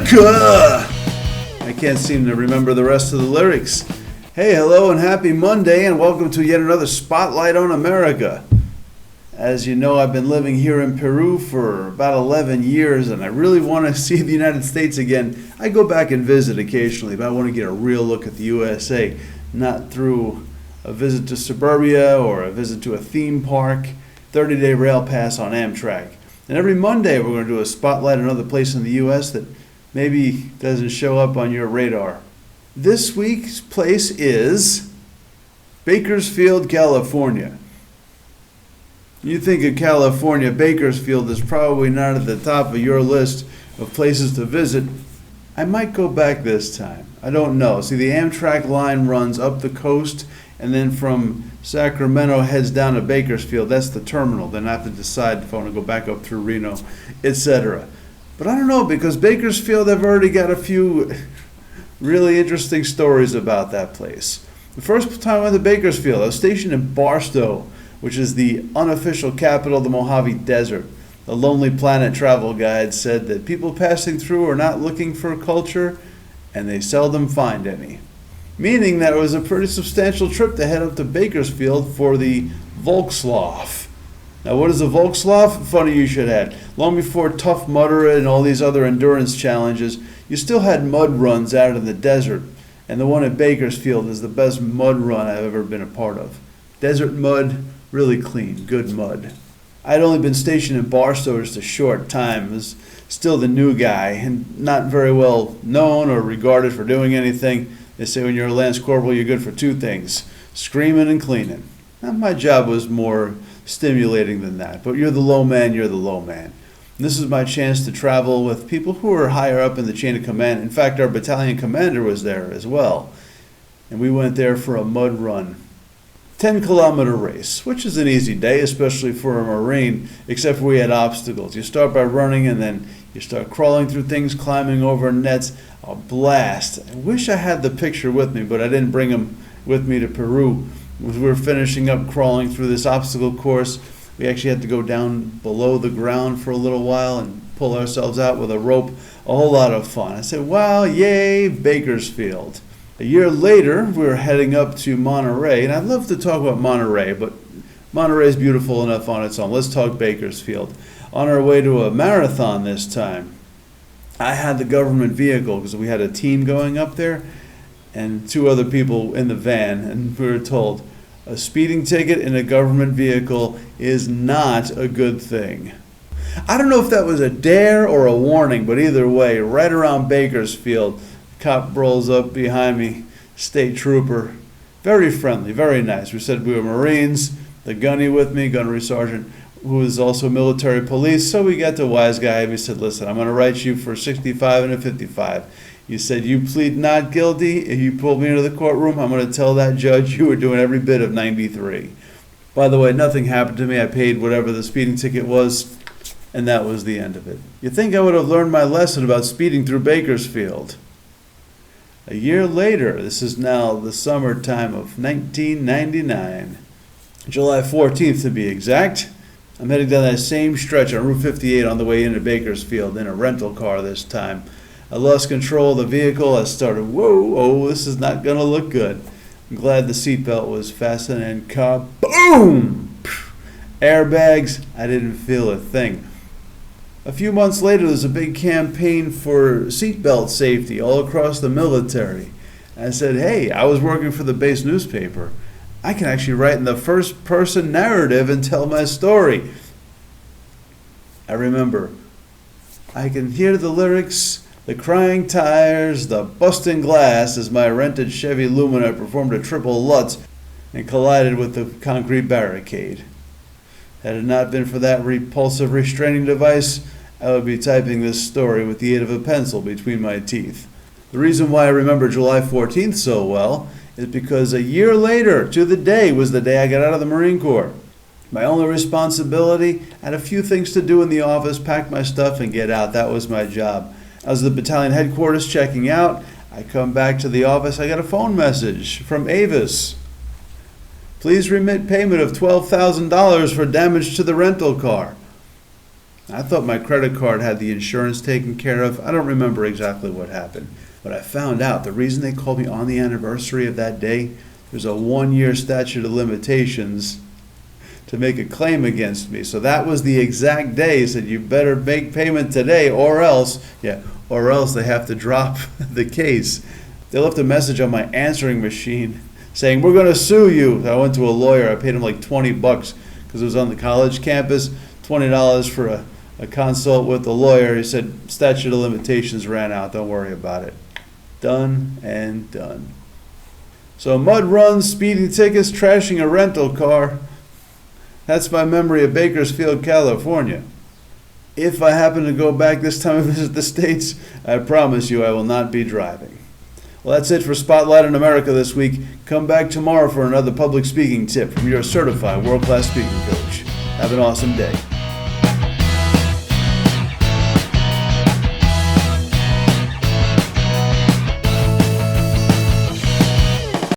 America! I can't seem to remember the rest of the lyrics. Hey, hello and happy Monday, and welcome to yet another Spotlight on America. As you know, I've been living here in Peru for about 11 years, and I really want to see the United States again. I go back and visit occasionally, but I want to get a real look at the USA, not through a visit to suburbia or a visit to a theme park, 30-day rail pass on Amtrak. And every Monday we're going to do a spotlight on another place in the U.S. that maybe doesn't show up on your radar. This week's place is Bakersfield, California. You think of California, Bakersfield is probably not at the top of your list of places to visit. I might go back this time. I don't know. See, the Amtrak line runs up the coast, and then from Sacramento heads down to Bakersfield. That's the terminal. Then I have to decide if I want to go back up through Reno, etc. But I don't know, because Bakersfield, I've already got a few really interesting stories about that place. The first time I went to Bakersfield, I was stationed in Barstow, which is the unofficial capital of the Mojave Desert. The Lonely Planet travel guide said that people passing through are not looking for culture, and they seldom find any. Meaning that it was a pretty substantial trip to head up to Bakersfield for the Volkslauf. Now, what is a Volkslauf? Funny you should add. Long before Tough Mudder and all these other endurance challenges, you still had mud runs out in the desert, and the one at Bakersfield is the best mud run I've ever been a part of. Desert mud, really clean, good mud. I'd only been stationed in Barstow just a short time. I was still the new guy and not very well known or regarded for doing anything. They say when you're a Lance Corporal, you're good for two things, screaming and cleaning. Now, my job was more stimulating than that, but you're the low man, you're the low man. And this is my chance to travel with people who are higher up in the chain of command. In fact, our battalion commander was there as well. And we went there for a mud run. 10-kilometer race, which is an easy day, especially for a Marine, except for we had obstacles. You start by running, and then you start crawling through things, climbing over nets. A blast. I wish I had the picture with me, but I didn't bring them with me to Peru. As we were finishing up crawling through this obstacle course, we actually had to go down below the ground for a little while and pull ourselves out with a rope. A whole lot of fun. I said, wow, yay, Bakersfield. A year later, we were heading up to Monterey, and I'd love to talk about Monterey, but Monterey is beautiful enough on its own. Let's talk Bakersfield. On our way to a marathon this time, I had the government vehicle because we had a team going up there and two other people in the van, and we were told a speeding ticket in a government vehicle is not a good thing. I don't know if that was a dare or a warning, but either way, right around Bakersfield, cop rolls up behind me, state trooper, very friendly, very nice. We said we were Marines, the gunny with me, gunnery sergeant, who was also military police, so we got the wise guy and we said, listen, I'm going to write you for 65 and a 55. You said you plead not guilty. If you pulled me into the courtroom, I'm going to tell that judge you were doing every bit of 93. By the way, nothing happened to me. I paid whatever the speeding ticket was, and that was the end of it. You'd think I would have learned my lesson about speeding through Bakersfield. A year later, this is now the summertime of 1999, July 14th to be exact, I'm heading down that same stretch on Route 58 on the way into Bakersfield in a rental car this time. I lost control of the vehicle. I started, whoa, this is not going to look good. I'm glad the seatbelt was fastened and kaboom! Airbags, I didn't feel a thing. A few months later, there's a big campaign for seatbelt safety all across the military. I said, hey, I was working for the base newspaper. I can actually write in the first-person narrative and tell my story. I remember, I can hear the lyrics, the crying tires, the busting glass as my rented Chevy Lumina performed a triple Lutz and collided with the concrete barricade. Had it not been for that repulsive restraining device, I would be typing this story with the aid of a pencil between my teeth. The reason why I remember July 14th so well is because a year later, to the day, was the day I got out of the Marine Corps. My only responsibility, I had a few things to do in the office, pack my stuff and get out. That was my job. I was at the battalion headquarters checking out. I come back to the office, I got a phone message from Avis. Please remit payment of $12,000 for damage to the rental car. I thought my credit card had the insurance taken care of. I don't remember exactly what happened. But I found out the reason they called me on the anniversary of that day, there's a 1-year statute of limitations to make a claim against me. So that was the exact day. He said, you better make payment today or else they have to drop the case. They left a message on my answering machine saying, we're going to sue you. I went to a lawyer. I paid him like $20 because it was on the college campus, $20 for a consult with the lawyer. He said, statute of limitations ran out. Don't worry about it. Done and done. So mud runs, speeding tickets, trashing a rental car. That's my memory of Bakersfield, California. If I happen to go back this time and visit the States, I promise you I will not be driving. Well, that's it for Spotlight on America this week. Come back tomorrow for another public speaking tip from your certified world-class speaking coach. Have an awesome day.